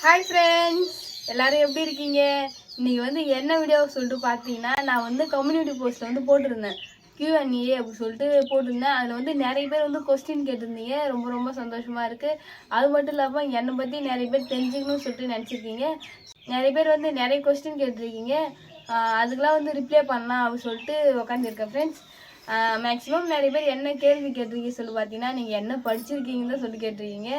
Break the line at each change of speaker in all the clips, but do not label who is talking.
Hi friends, எல்லோரும் எப்படி இருக்கீங்க? இன்றைக்கி வந்து என்ன வீடியோ சொல்லிட்டு பார்த்தீங்கன்னா, நான் வந்து கம்யூனிட்டி போஸ்ட்டில் வந்து போட்டிருந்தேன் Q&A அப்படி சொல்லிட்டு போட்டிருந்தேன். அதில் வந்து நிறைய பேர் வந்து கொஸ்டின் கேட்டிருந்தீங்க. ரொம்ப ரொம்ப சந்தோஷமாக இருக்குது. அது மட்டும் இல்லாமல் என்னை பற்றி நிறைய பேர் தெரிஞ்சுக்கணும்னு சொல்லிட்டு நினச்சிருக்கீங்க. நிறைய பேர் வந்து நிறைய கொஸ்டின் கேட்டிருக்கீங்க. அதுக்கெலாம் வந்து ரிப்ளை பண்ணலாம் அப்படின்னு சொல்லிட்டு உட்காந்துருக்கேன் ஃப்ரெண்ட்ஸ். மேக்ஸிமம் நிறைய பேர் என்ன கேள்வி கேட்டிருக்கீங்க சொல்லி பார்த்தீங்கன்னா, நீங்கள் என்ன படிச்சிருக்கீங்கன்னு தான் சொல்லி கேட்டிருக்கீங்க.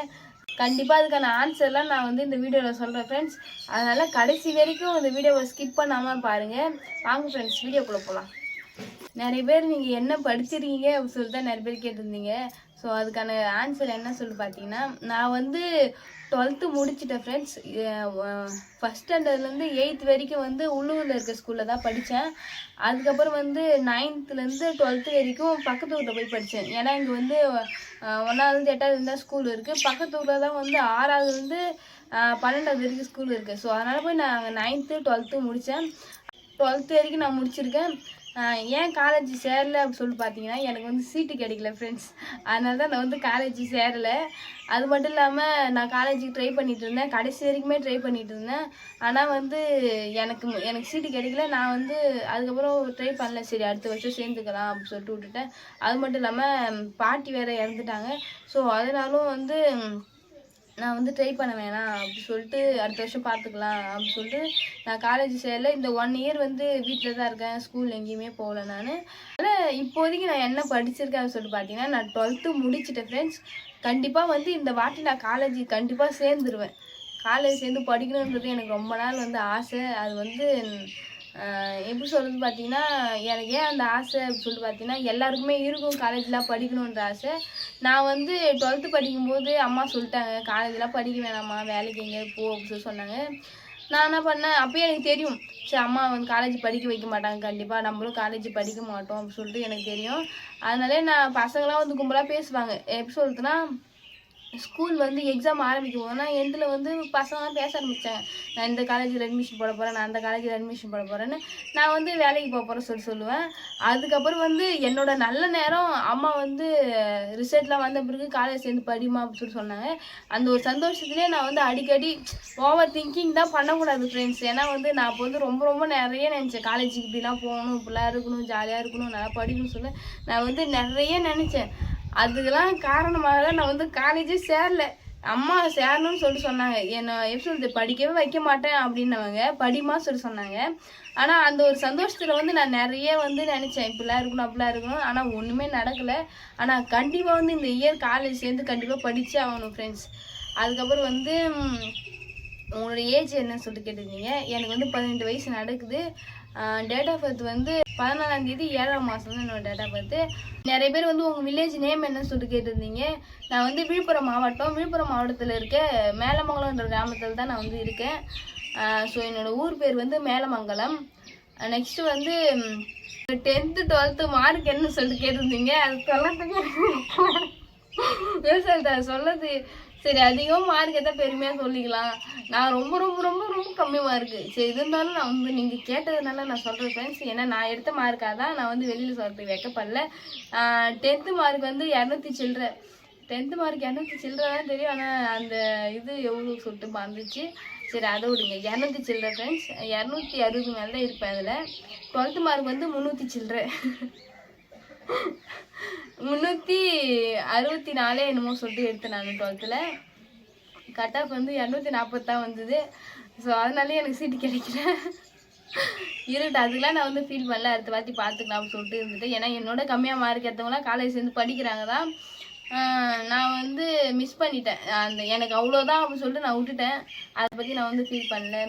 கண்டிப்பாக அதுக்கான ஆன்சர்லாம் நான் வந்து இந்த வீடியோவில் சொல்கிறேன் ஃப்ரெண்ட்ஸ். அதனால் கடைசி வரைக்கும் இந்த வீடியோவை ஸ்கிப் பண்ணாமல் பாருங்கள். வாங்க ஃப்ரெண்ட்ஸ், வீடியோக்குள்ளே போகலாம். நிறைய பேர் நீங்கள் என்ன படிச்சிருக்கீங்க அப்படின்னு சொல்லிட்டு தான் நிறைய பேர் கேட்டிருந்தீங்க. ஸோ அதுக்கான ஆன்சர் என்ன சொல்லி பார்த்தீங்கன்னா, நான் வந்து 12th முடிச்சிட்டேன் ஃப்ரெண்ட்ஸ். ஃபஸ்ட் ஸ்டாண்டர்ட்லேருந்து 8th வரைக்கும் வந்து உள்ளூரில் இருக்க ஸ்கூலில் தான் படித்தேன். அதுக்கப்புறம் வந்து 9th-லேருந்து 12th வரைக்கும் பக்கத்து ஊரில் போய் படித்தேன். ஏன்னா இங்கே வந்து 1ஆவதுலேருந்து 8ஆவது தான் ஸ்கூல் இருக்குது. பக்கத்து ஊரில் தான் வந்து 6ஆவதுலேருந்து 12ஆவது வரைக்கும் ஸ்கூல் இருக்குது. ஸோ அதனால் போய் நான் 9th 12th முடித்தேன். 12th வரைக்கும் நான் முடிச்சிருக்கேன். ஏன் காலேஜ் சேரலை அப்படின்னு சொல்லிட்டு பார்த்தீங்கன்னா, எனக்கு வந்து சீட்டு கிடைக்கல ஃப்ரெண்ட்ஸ். அதனால தான் நான் வந்து காலேஜ் சேரலை. அது மட்டும் இல்லாமல் நான் காலேஜுக்கு ட்ரை பண்ணிகிட்டு இருந்தேன். கடைசி வரைக்குமே ட்ரை பண்ணிகிட்டு இருந்தேன். ஆனால் வந்து எனக்கு சீட்டு கிடைக்கல. நான் வந்து அதுக்கப்புறம் ட்ரை பண்ணல. சரி, அடுத்த வருஷம் சேர்ந்துக்கலாம் அப்படின்னு சொல்லிட்டு விட்டுட்டேன். அது மட்டும் இல்லாமல் பாட்டி வேறு இறந்துட்டாங்க. ஸோ அதனாலும் வந்து நான் வந்து ட்ரை பண்ண வேணாம் அப்படி சொல்லிட்டு அடுத்த வருஷம் பார்த்துக்கலாம் அப்படின்னு சொல்லிட்டு நான் காலேஜ் சேரல. இந்த 1 year வந்து வீட்டில் தான் இருக்கேன். ஸ்கூல் எங்கேயுமே போகல நான். அதனால் இப்போதைக்கு நான் என்ன படிச்சிருக்கேன் அப்படின்னு சொல்லிட்டு பார்த்தீங்கன்னா, நான் 12th முடிச்சிட்டேன் ஃப்ரெண்ட்ஸ். கண்டிப்பாக வந்து இந்த வாட்டி நான் காலேஜ் கண்டிப்பாக சேர்ந்துருவேன். காலேஜ் சேர்ந்து படிக்கணுன்றது எனக்கு ரொம்ப நாள் வந்து ஆசை. அது வந்து எப்படி சொல்கிறது பார்த்தீங்கன்னா, எனக்கு ஏன் அந்த ஆசை அப்படின்னு சொல்லிட்டு பார்த்தீங்கன்னா, எல்லாருக்குமே இருக்கும் காலேஜ்லாம் படிக்கணுன்ற ஆசை. நான் வந்து 12th படிக்கும்போது அம்மா சொல்லிட்டாங்க, காலேஜ்லாம் படிக்க வேணாம்மா, வேலைக்கு எங்கேயாவது போ அப்படின்னு சொல்லி சொன்னாங்க. நான் என்ன பண்ணேன், அப்போயே எனக்கு தெரியும், சரி அம்மா வந்து காலேஜ் படிக்க வைக்க மாட்டாங்க, கண்டிப்பாக நம்மளும் காலேஜ் படிக்க மாட்டோம் அப்படின்னு சொல்லிட்டு எனக்கு தெரியும். அதனாலே நான் பசங்களாம் வந்து கும்பலாக பேசுவாங்க. எப்படி சொல்கிறதுனா, ஸ்கூல் வந்து எக்ஸாம் ஆரம்பிக்கும் போதுனா எண்டில் வந்து பசங்களாம் பேச ஆரம்பித்தாங்க. நான் இந்த காலேஜில் அட்மிஷன் போட போகிறேன், நான் அந்த காலேஜில் அட்மிஷன் போட போகிறேன்னு. நான் வந்து வேலைக்கு போக போகிறேன் சொல்லுவேன். அதுக்கப்புறம் வந்து என்னோட நல்ல நேரம் அம்மா வந்து ரிசல்ட்லாம் வந்த பிறகு காலேஜ் சேர்ந்து படிமா அப்படின்னு சொல்லி சொன்னாங்க. அந்த ஒரு சந்தோஷத்துலேயே நான் வந்து அடிக்கடி ஓவர் திங்கிங் தான் பண்ணக்கூடாது ஃப்ரெண்ட்ஸ். ஏன்னா வந்து நான் இப்போ வந்து ரொம்ப ரொம்ப நிறைய நினச்சேன், காலேஜுக்கு இப்படிலாம் போகணும், இப்படிலாம் இருக்கணும், ஜாலியாக இருக்கணும், நல்லா படிக்கணும்னு சொல்ல நான் வந்து நிறைய நினச்சேன். அதுக்கெல்லாம் காரணமாக தான் நான் வந்து காலேஜே சேரல. அம்மா சேரணும்னு சொல்லிட்டு சொன்னாங்க. என்னை எப்படி சொல்றது, படிக்கவே வைக்க மாட்டேன் அப்படின்னவங்க படிமா சொல்லி சொன்னாங்க. ஆனால் அந்த ஒரு சந்தோஷத்தில் வந்து நான் நிறைய வந்து நினச்சேன், இப்படிலாம் இருக்கணும் அப்படிலாம் இருக்கணும். ஆனால் ஒன்றுமே நடக்கலை. ஆனால் கண்டிப்பாக வந்து இந்த இயர் காலேஜ் சேர்ந்து கண்டிப்பாக படித்தே ஆகணும் ஃப்ரெண்ட்ஸ். அதுக்கப்புறம் வந்து உங்களோட ஏஜ் என்னன்னு சொல்லிட்டு கேட்டிருந்தீங்க. எனக்கு வந்து 18 வயசு நடக்குது. டேட் ஆஃப் பர்த் வந்து 14ஆம் தேதி 7ஆம் மாதம் தான் என்னோட டேட் ஆஃப் பர்த்து. நிறைய பேர் வந்து உங்கள் வில்லேஜ் நேம் என்னன்னு சொல்லிட்டு கேட்டிருந்தீங்க. நான் வந்து விழுப்புரம் மாவட்டத்தில் இருக்க மேலமங்கலம்ன்ற கிராமத்தில் தான் நான் வந்து இருக்கேன். ஸோ என்னோடய ஊர் பேர் வந்து மேலமங்கலம். நெக்ஸ்ட்டு வந்து 10th 12th மார்க் என்னன்னு சொல்லிட்டு கேட்டிருந்தீங்க. அது சொல்லது சரி, அதிகம் மார்க் எதாவது பெருமையாக சொல்லிக்கலாம். நான் ரொம்ப ரொம்ப ரொம்ப ரொம்ப கம்மி மார்க்கு. சரி, இருந்தாலும் நான் வந்து நீங்கள் கேட்டதுனால நான் சொல்கிறேன் ஃப்ரெண்ட்ஸ். ஏன்னா நான் எடுத்த மார்க்காக தான் நான் வந்து வெளியில் சொல்கிறதுக்கு வைக்கப்படல. 10th மார்க் வந்து 200 சில்லற. 10th மார்க் 200 சில்லற தான் தெரியும். ஆனால் அந்த இது எவ்வளோ சொல்லிட்டு மறந்துச்சு. சரி, அதை விடுங்க. 200 சில்லற ஃப்ரெண்ட்ஸ். 260 மேலே தான் இருப்பேன் அதில். 12th மார்க் வந்து 300 சில்லற. 364 என்னமோ சொல்லிட்டு எடுத்தேன் நான் 12th. கட் ஆஃப் வந்து 240 தான் வந்தது. ஸோ அதனாலே எனக்கு சீட்டு கிடைக்கல. இருட்டு அதுக்கெலாம் நான் வந்து ஃபீல் பண்ணல. அடுத்த வாட்டி பார்த்துக்கலாம் அப்படின்னு சொல்லிட்டு இருந்துட்டு. ஏன்னா என்னோட கம்மியாக மார்க் எடுத்தவங்களாம் காலேஜ் சேர்ந்து படிக்கிறாங்க தான். நான் வந்து மிஸ் பண்ணிட்டேன். எனக்கு அவ்வளோதான் அப்படின்னு சொல்லிட்டு நான் விட்டுட்டேன். அதை பற்றி நான் வந்து ஃபீல் பண்ணல.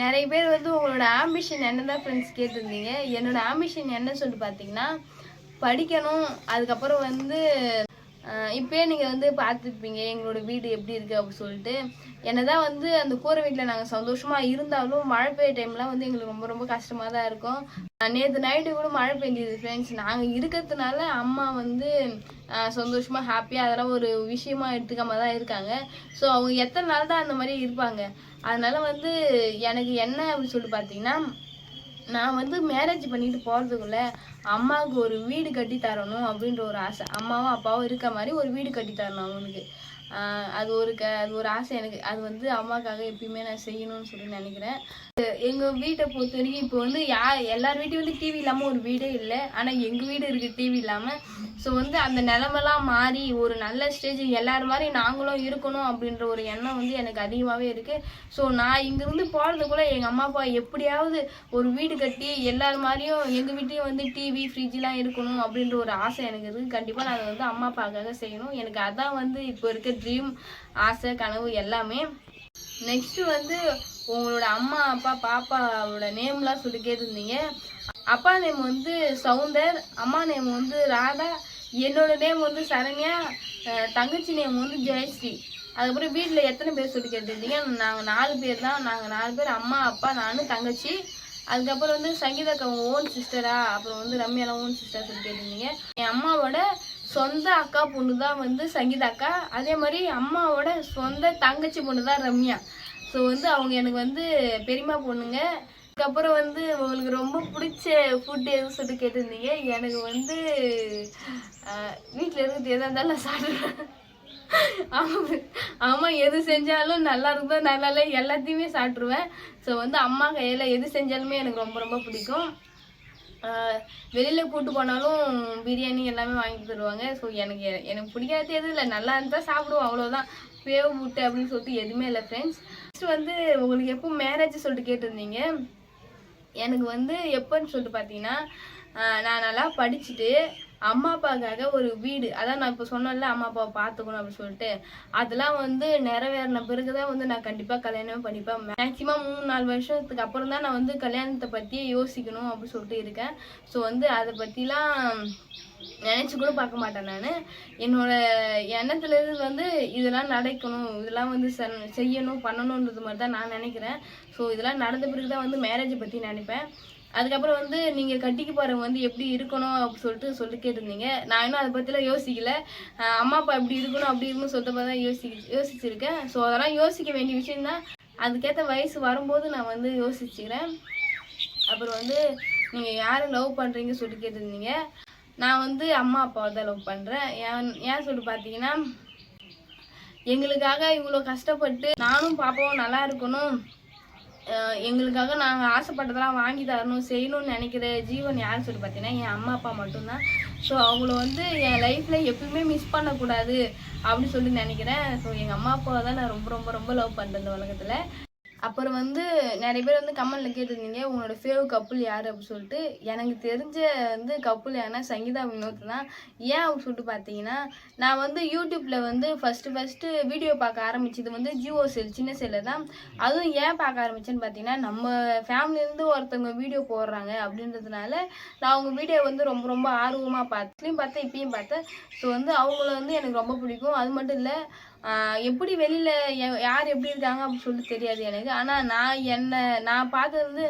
நிறைய பேர் வந்து உங்களோட ஆம்பிஷன் என்ன தான் ஃப்ரெண்ட்ஸ் கேட்டிருந்தீங்க. என்னோடய ஆம்பிஷன் என்னன்னு சொல்லிட்டு பார்த்தீங்கன்னா, படிக்கணும். அதுக்கப்புறம் வந்து இப்போயே நீங்கள் வந்து பார்த்துருப்பீங்க எங்களோட வீடு எப்படி இருக்குது அப்படின்னு சொல்லிட்டு. என்ன தான் வந்து அந்த கூரை வீட்டில் நாங்கள் சந்தோஷமாக இருந்தாலும் மழை பெய்ய டைம்லாம் வந்து எங்களுக்கு ரொம்ப ரொம்ப கஷ்டமாக தான் இருக்கும். நேற்று நைட்டு கூட மழை பெஞ்சிது ஃப்ரெண்ட்ஸ். நாங்கள் இருக்கிறதுனால அம்மா வந்து சந்தோஷமாக ஹாப்பியாக அதெல்லாம் ஒரு விஷயமா எடுத்துக்காம தான் இருக்காங்க. ஸோ அவங்க எத்தனை நாள் தான் அந்த மாதிரி இருப்பாங்க. அதனால் வந்து எனக்கு என்ன அப்படின்னு சொல்லிட்டு பார்த்தீங்கன்னா, நான் வந்து மேரேஜ் பண்ணிட்டு போகிறதுக்குள்ள அம்மாவுக்கு ஒரு வீடு கட்டி தரணும் அப்படின்ற ஒரு ஆசை. அம்மாவும் அப்பாவும் இருக்க மாதிரி ஒரு வீடு கட்டி தரணும் அவனுக்கு. அது ஒரு ஆசை எனக்கு. அது வந்து அம்மாக்காக எப்பயுமே நான் செய்யணும்னு சொல்லி நினைக்கிறேன். எங்கள் வீட்டை பொறுத்த வரைக்கும் இப்போ வந்து எல்லார் வீட்டையும் வந்து டிவி இல்லாமல் ஒரு வீடே இல்லை. ஆனால் எங்கள் வீடு இருக்குது டிவி இல்லாமல். ஸோ வந்து அந்த நிலமெல்லாம் மாறி ஒரு நல்ல ஸ்டேஜ் எல்லார் மாதிரி நாங்களும் இருக்கணும் அப்படின்ற ஒரு எண்ணம் வந்து எனக்கு அதிகமாகவே இருக்குது. ஸோ நான் இங்கேருந்து போகிறதுக்குள்ள எங்கள் அம்மா அப்பா எப்படியாவது ஒரு வீடு கட்டி எல்லார் மாதிரியும் எங்கள் வீட்லேயும் வந்து டிவி ஃப்ரிட்ஜெலாம் இருக்கணும் அப்படின்ற ஒரு ஆசை எனக்கு இருக்குது. கண்டிப்பாக நான் அதை வந்து அம்மா அப்பாவுக்காக செய்யணும். எனக்கு அதான் வந்து இப்போ இருக்க ட்ரீம், ஆசை, கனவு எல்லாமே. நெக்ஸ்ட்டு வந்து உங்களோட அம்மா அப்பா பாப்பாவோட நேம்லாம் சொல்லி கேட்டிருந்தீங்க. அப்பா நேம் வந்து சவுந்தர், அம்மா நேம் வந்து ராதா, என்னோட நேம் வந்து சரண்யா, தங்கச்சி நேம் வந்து ஜெயஸ்ரீ. அதுக்கப்புறம் வீட்டில் எத்தனை பேர் சொல்லி கேட்டிருந்தீங்க. நாங்கள் 4 பேர் தான். நாங்கள் 4 பேர், அம்மா அப்பா நான் தங்கச்சி. அதுக்கப்புறம் வந்து சங்கீதாக்கா அவங்க ஓன் சிஸ்டரா, அப்புறம் வந்து ரம்யாலாம் ஓன் சிஸ்டர் சொல்லி கேட்டிருந்தீங்க. என் அம்மாவோட சொந்த அக்கா பொண்ணு தான் வந்து சங்கீதாக்கா. அதே மாதிரி அம்மாவோட சொந்த தங்கச்சி பொண்ணு தான் ரம்யா. ஸோ வந்து அவங்க எனக்கு வந்து பெரியம்மா பொண்ணுங்க. அதுக்கப்புறம் வந்து உங்களுக்கு ரொம்ப பிடிச்ச ஃபுட் எதுவும் சொல்லிட்டு கேட்டிருந்தீங்க. எனக்கு வந்து வீட்டில் இருக்கிறது எதாக இருந்தாலும் நான் சாப்பிடுவேன். அம்மா எது செஞ்சாலும் நல்லா இருக்குதோ நல்லா இல்லை எல்லாத்தையுமே சாப்பிட்ருவேன். ஸோ வந்து அம்மா கையில் எது செஞ்சாலுமே எனக்கு ரொம்ப ரொம்ப பிடிக்கும். வெளியில் கூட்டு போனாலும் பிரியாணி எல்லாமே வாங்கி தருவாங்க. ஸோ எனக்கு பிடிக்காது எதுவும் இல்லை, நல்லா இருந்தால் சாப்பிடுவோம், அவ்வளோதான். வேவு முட்டை அப்படின்னு சொல்லிட்டு எதுவுமே இல்லை ஃப்ரெண்ட்ஸ். நெக்ஸ்ட் வந்து உங்களுக்கு எப்போ மேரேஜ் சொல்லிட்டு கேட்டிருந்தீங்க. எனக்கு வந்து எப்போன்னு சொல்லிட்டு பார்த்தீங்கன்னா, நான் நல்லா படிச்சுட்டு அம்மா அப்பாவுக்காக ஒரு வீடு, அதான் நான் இப்போ சொன்னேன்ல அம்மா அப்பாவை பார்த்துக்கணும் அப்படின்னு சொல்லிட்டு, அதெல்லாம் வந்து நிறைவேறின பிறகு தான் வந்து நான் கண்டிப்பாக கல்யாணமே பண்ணிப்பேன். மேக்ஸிமம் 3-4 வருஷத்துக்கு அப்புறம் தான் நான் வந்து கல்யாணத்தை பற்றியே யோசிக்கணும் அப்படின்னு சொல்லிட்டு இருக்கேன். ஸோ வந்து அதை பற்றிலாம் நினச்சி கூட பார்க்க மாட்டேன். நான் என்னோட எண்ணத்துலேருந்து வந்து இதெல்லாம் நடக்கணும், இதெல்லாம் வந்து செய்யணும் பண்ணணுன்றது மாதிரி தான் நான் நினைக்கிறேன். ஸோ இதெல்லாம் நடந்த பிறகு தான் வந்து மேரேஜை பற்றி நினைப்பேன். அதுக்கப்புறம் வந்து நீங்கள் கட்டிக்க போகிறவங்க வந்து எப்படி இருக்கணும் அப்படின்னு சொல்லிட்டு கேட்டிருந்தீங்க. நான் இன்னும் அதை பற்றிலாம் யோசிக்கல. அம்மா அப்பா எப்படி இருக்கணும் அப்படி இருக்கணும்னு சொல்லிட்டு தான் யோசிச்சிருக்கேன். ஸோ அதெல்லாம் யோசிக்க வேண்டிய விஷயம்தான். அதுக்கேற்ற வயசு வரும்போது நான் வந்து யோசிச்சுக்கிறேன். அப்புறம் வந்து நீங்கள் யாரை லவ் பண்ணுறீங்க சொல்லிட்டு கேட்டிருந்தீங்க. நான் வந்து அம்மா அப்பாவை தான் லவ் பண்ணுறேன். ஏன் சொல்லிட்டு பார்த்தீங்கன்னா, எங்களுக்காக இவ்வளோ கஷ்டப்பட்டு நானும் பாப்பாவும் நல்லா இருக்கணும், எங்களுக்காக நாங்கள் ஆசைப்பட்டதெல்லாம் வாங்கி தரணும் செய்யணும்னு நினைக்கிற ஜீவன் யாருன்னு சொல்லி பார்த்தீங்கன்னா என் அம்மா அப்பா மட்டும்தான். ஸோ அவங்கள வந்து என் லைஃப்பில் எப்பவுமே மிஸ் பண்ணக்கூடாது அப்படின்னு சொல்லி நினைக்கிறேன். ஸோ எங்கள் அம்மா அப்பாவை தான் நான் ரொம்ப ரொம்ப ரொம்ப லவ் பண்ணுறேன் இந்த உலகத்தில். அப்புறம் வந்து நிறைய பேர் வந்து கமெண்ட்டில் கேட்டிருந்தீங்க உங்களோட ஃபேவ் கப்புள் யார் அப்படின்னு சொல்லிட்டு. எனக்கு தெரிஞ்ச வந்து கப்புள் யாருன்னா சங்கீதா வினோத் தான். ஏன் அப்படின்னு சொல்லிட்டு பார்த்தீங்கன்னா, நான் வந்து யூடியூப்பில் வந்து ஃபஸ்ட்டு வீடியோ பார்க்க ஆரம்பிச்சது வந்து ஜியோ செல் சின்ன செல்லில் தான். அதுவும் ஏன் பார்க்க ஆரம்பிச்சேன்னு பார்த்தீங்கன்னா, நம்ம ஃபேமிலியிலேருந்து ஒருத்தவங்க வீடியோ போடுறாங்க அப்படின்றதுனால நான் அவங்க வீடியோ வந்து ரொம்ப ரொம்ப ஆர்வமாக பார்த்தேன், இப்பயும் பார்த்தேன். ஸோ வந்து அவங்கள வந்து எனக்கு ரொம்ப பிடிக்கும். அது மட்டும் இல்லை, எப்படி வெளியில் யார் எப்படி இருக்காங்க அப்படின்னு சொல்லிட்டு தெரியாது எனக்கு. ஆனால் நான் பார்த்தது வந்து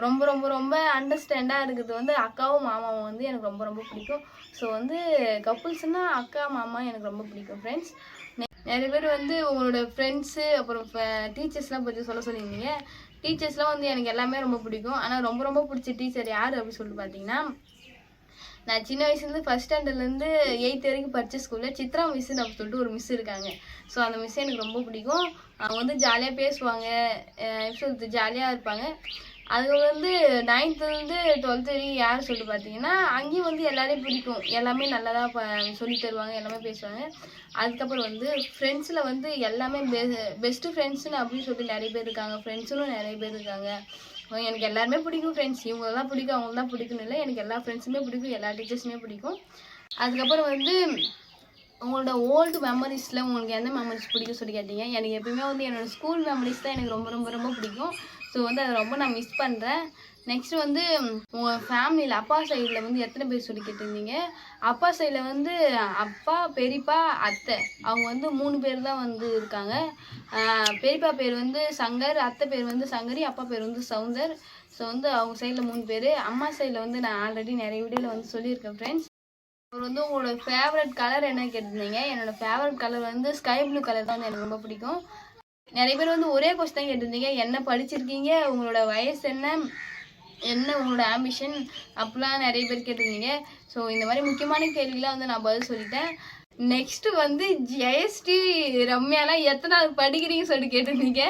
ரொம்ப ரொம்ப ரொம்ப அண்டர்ஸ்டாண்டாக இருக்கிறது வந்து அக்காவும் மாமாவும் வந்து எனக்கு ரொம்ப ரொம்ப பிடிக்கும். ஸோ வந்து கப்புள்ஸ்னால் அக்கா மாமா எனக்கு ரொம்ப பிடிக்கும் ஃப்ரெண்ட்ஸ். நிறைய பேர் வந்து உங்களோட ஃப்ரெண்ட்ஸு அப்புறம் டீச்சர்ஸ்லாம் பற்றி சொல்லியிருந்தீங்க. டீச்சர்ஸ்லாம் வந்து எனக்கு எல்லாமே ரொம்ப பிடிக்கும். ஆனால் ரொம்ப ரொம்ப பிடிச்ச டீச்சர் யார் அப்படின்னு சொல்லிட்டு பார்த்தீங்கன்னா, நான் சின்ன வயசுலேருந்து ஃபஸ்ட் ஸ்டாண்டர்ட்லேருந்து 8th வரைக்கும் படித்த ஸ்கூலில் சித்ரா மிஸ்ஸுன்னு அப்படின்னு சொல்லிட்டு ஒரு மிஸ் இருக்காங்க. ஸோ அந்த மிஸ் எனக்கு ரொம்ப பிடிக்கும். அவங்க வந்து ஜாலியாக பேசுவாங்க, ஜாலியாக இருப்பாங்க. அது வந்து 9th-லேருந்து 12th வரைக்கும் யார் சொல்லிட்டு பார்த்தீங்கன்னா, அங்கேயும் வந்து எல்லாரையும் பிடிக்கும், எல்லாமே நல்லதாக சொல்லி தருவாங்க, எல்லாமே பேசுவாங்க. அதுக்கப்புறம் வந்து ஃப்ரெண்ட்ஸில் வந்து எல்லாமே பெஸ்ட்டு ஃப்ரெண்ட்ஸுன்னு அப்படின்னு சொல்லிட்டு நிறைய பேர் இருக்காங்க, ஃப்ரெண்ட்ஸுன்னு நிறைய பேர் இருக்காங்க. எனக்கு எல்லாருமே பிடிக்கும் ஃப்ரெண்ட்ஸ். இவங்க தான் பிடிக்கும் அவங்க தான் பிடிக்கும்னு இல்லை, எனக்கு எல்லா ஃப்ரெண்ட்ஸுமே பிடிக்கும், எல்லா டீச்சர்ஸுமே பிடிக்கும். அதுக்கப்புறம் வந்து உங்களோட ஓல்டு மெமரிஸில் உங்களுக்கு எந்த மெமரிஸ் பிடிக்கும் சொல்லி கேட்டீங்க. எனக்கு எப்பயுமே வந்து என்னோடய ஸ்கூல் மெமரிஸ் தான் எனக்கு ரொம்ப ரொம்ப ரொம்ப பிடிக்கும். ஸோ வந்து அதை ரொம்ப நான் மிஸ் பண்ணுறேன். நெக்ஸ்ட் வந்து உங்கள் ஃபேமிலியில் அப்பா சைடில் வந்து எத்தனை பேர் சொல்லி கேட்டிருந்தீங்க. அப்பா சைடில் வந்து அப்பா, பெரியப்பா, அத்தை, அவங்க வந்து 3 பேர் தான் வந்து இருக்காங்க. பெரியப்பா பேர் வந்து சங்கர், அத்தை பேர் வந்து சங்கரி, அப்பா பேர் வந்து சவுந்தர். ஸோ வந்து அவங்க சைடில் 3 பேர். அம்மா சைடில் வந்து நான் ஆல்ரெடி நிறைய வீடியோவில் வந்து சொல்லியிருக்கேன் ஃப்ரெண்ட்ஸ். அவர் வந்து உங்களோட ஃபேவரட் கலர் என்ன கேட்டிருந்தீங்க. என்னோடய ஃபேவரட் கலர் வந்து ஸ்கை ப்ளூ கலர் தான் வந்து எனக்கு ரொம்ப பிடிக்கும். நிறைய பேர் வந்து ஒரே கொஸ்டின் கேட்டிருந்தீங்க, என்ன படிச்சிருக்கீங்க, உங்களோட வயசு என்ன உங்களோட ஆம்பிஷன் அப்படிலாம் நிறைய பேர் கேட்டிருந்தீங்க. ஸோ இந்த மாதிரி முக்கியமான கேள்விலாம் வந்து நான் பதில் சொல்லிட்டேன். நெக்ஸ்ட் வந்து ஜெயஸ்ரீ ரம்யாலாம் எத்தனாவது படிக்கிறீங்கன்னு சொல்லி கேட்டிருந்தீங்க.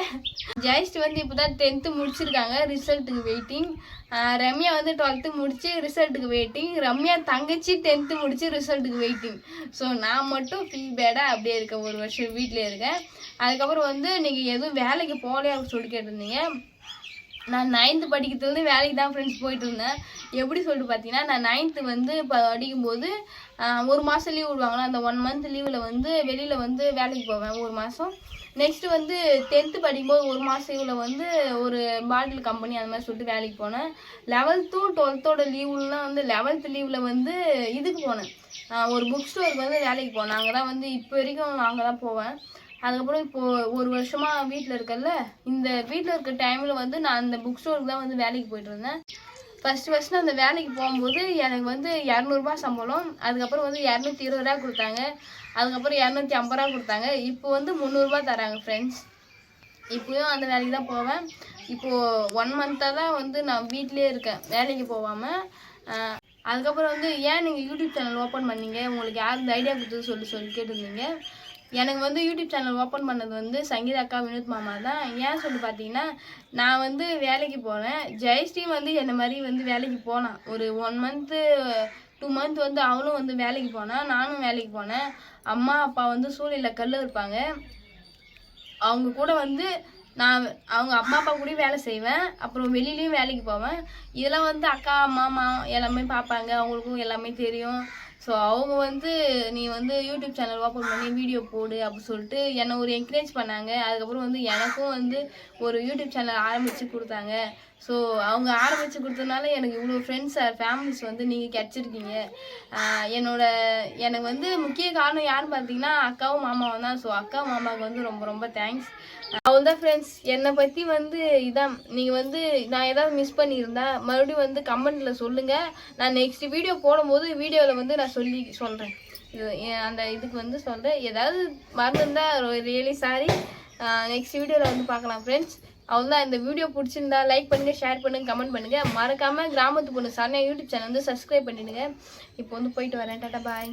ஜெயஸ்ரீ வந்து இப்போ தான் 10th முடிச்சிருக்காங்க, ரிசல்ட்டுக்கு வெயிட்டிங். ரம்யா வந்து 12th முடிச்சு ரிசல்ட்டுக்கு வெயிட்டிங். ரம்யா தங்கச்சி 10th முடிச்சு ரிசல்ட்டுக்கு வெயிட்டிங். ஸோ நான் மட்டும் ஃபீல் பேடாக அப்படியே இருக்கேன், ஒரு வருஷம் வீட்டிலே இருக்கேன். அதுக்கப்புறம் வந்து நீங்கள் எதுவும் வேலைக்கு போகலையா அப்படின்னு சொல்லி கேட்டிருந்தீங்க. நான் 9th படிக்கிறதுலேருந்து வேலைக்கு தான் ஃப்ரெண்ட்ஸ் போயிட்டு இருந்தேன். எப்படி சொல்லிட்டு பார்த்தீங்கன்னா, நான் 9th வந்து படிக்கும்போது ஒரு மாதம் லீவ் விடுவாங்களா, அந்த 1 month லீவில் வந்து வெளியில் வந்து வேலைக்கு போவேன் ஒரு மாதம். நெக்ஸ்ட்டு வந்து 10th படிக்கும்போது ஒரு மாதம் லீவில் வந்து ஒரு பாட்டில் கம்பெனி அந்த மாதிரி சொல்லிட்டு வேலைக்கு போனேன். 11th 12th லீவுலாம் வந்து 11th லீவில் வந்து இதுக்கு போனேன், ஒரு புக் ஸ்டோருக்கு வந்து வேலைக்கு போனேன். அங்கே தான் வந்து இப்போ வரைக்கும் அங்கே தான் போவேன். அதுக்கப்புறம் இப்போது ஒரு வருஷமாக வீட்டில் இருக்கல, இந்த வீட்டில் இருக்க டைமில் வந்து நான் அந்த புக் ஸ்டோருக்கு தான் வந்து வேலைக்கு போயிட்டு இருந்தேன். ஃபஸ்ட்டு அந்த வேலைக்கு போகும்போது எனக்கு வந்து 200 சம்பளம். அதுக்கப்புறம் வந்து 220 கொடுத்தாங்க. அதுக்கப்புறம் 250 கொடுத்தாங்க. இப்போ வந்து 300 தராங்க ஃப்ரெண்ட்ஸ். இப்போயும் அந்த வேலைக்கு தான் போவேன். இப்போது 1 month தான் வந்து நான் வீட்டிலே இருக்கேன், வேலைக்கு போகாமல். அதுக்கப்புறம் வந்து ஏன் நீங்கள் யூடியூப் சேனல் ஓப்பன் பண்ணீங்க, உங்களுக்கு யார் இந்த ஐடியா கொடுத்தது சொல்லி கேட்டிருந்தீங்க. எனக்கு வந்து யூடியூப் சேனல் ஓப்பன் பண்ணது வந்து சங்கீதா அக்கா, வினோத் மாமா தான். ஏன் சொல்லி பார்த்தீங்கன்னா, நான் வந்து வேலைக்கு போனேன். ஜெயஸ்ரீ வந்து என்ன மாதிரி வந்து வேலைக்கு போனான். ஒரு 1 month 2 month வந்து அவளும் வந்து வேலைக்கு போனான், நானும் வேலைக்கு போனேன். அம்மா அப்பா வந்து சூழ்நிலை கல் இருப்பாங்க, அவங்க கூட வந்து நான் அவங்க அம்மா அப்பா கூட வேலை செய்வேன். அப்புறம் வெளியிலையும் வேலைக்கு போவேன். இதெல்லாம் வந்து அக்கா மாமா எல்லாமே பார்ப்பாங்க, அவங்களுக்கும் எல்லாமே தெரியும். ஸோ அவங்க வந்து நீ வந்து யூடியூப் சேனல் ஓப்பன் பண்ணி வீடியோ போடு அப்படி சொல்லிட்டு என்னை ஒரு என்கரேஜ் பண்ணாங்க. அதுக்கப்புறம் வந்து எனக்கும் வந்து ஒரு யூடியூப் சேனல் ஆரம்பித்து கொடுத்தாங்க. ஸோ அவங்க ஆரம்பித்து கொடுத்ததுனால எனக்கு இவ்வளோ ஃப்ரெண்ட்ஸ் ஃபேமிலிஸ் வந்து நீங்கள் கிடச்சிருக்கீங்க. எனக்கு வந்து முக்கிய காரணம் யாருன்னு பார்த்தீங்கன்னா அக்காவும் மாமாவும் தான். ஸோ அக்கா மாமாவுக்கு வந்து ரொம்ப ரொம்ப தேங்க்ஸ். அவ்வளோதான் ஃப்ரெண்ட்ஸ், என்னை பற்றி வந்து இதான். நீங்கள் வந்து நான் ஏதாவது மிஸ் பண்ணியிருந்தா மறுபடியும் வந்து கமெண்ட்டில் சொல்லுங்கள். நான் நெக்ஸ்ட் வீடியோ போடும்போது வீடியோவில் வந்து நான் சொல்கிறேன். அந்த இதுக்கு வந்து சொல்கிறேன். ஏதாவது மறந்துருந்தால் ரியலி சாரி. நெக்ஸ்ட் வீடியோவில் வந்து பார்க்கலாம் ஃப்ரெண்ட்ஸ். அவ்வளோதான். இந்த வீடியோ பிடிச்சிருந்தா லைக் பண்ணுங்கள், ஷேர் பண்ணுங்கள், கமெண்ட் பண்ணுங்கள். மறக்காமல் கிராமத்து பொண்ணு சரண்யா யூடியூப் சேனல் வந்து சப்ஸ்கிரைப் பண்ணிவிடுங்க. இப்போ வந்து போயிட்டு வரேன். டாடா பாய்.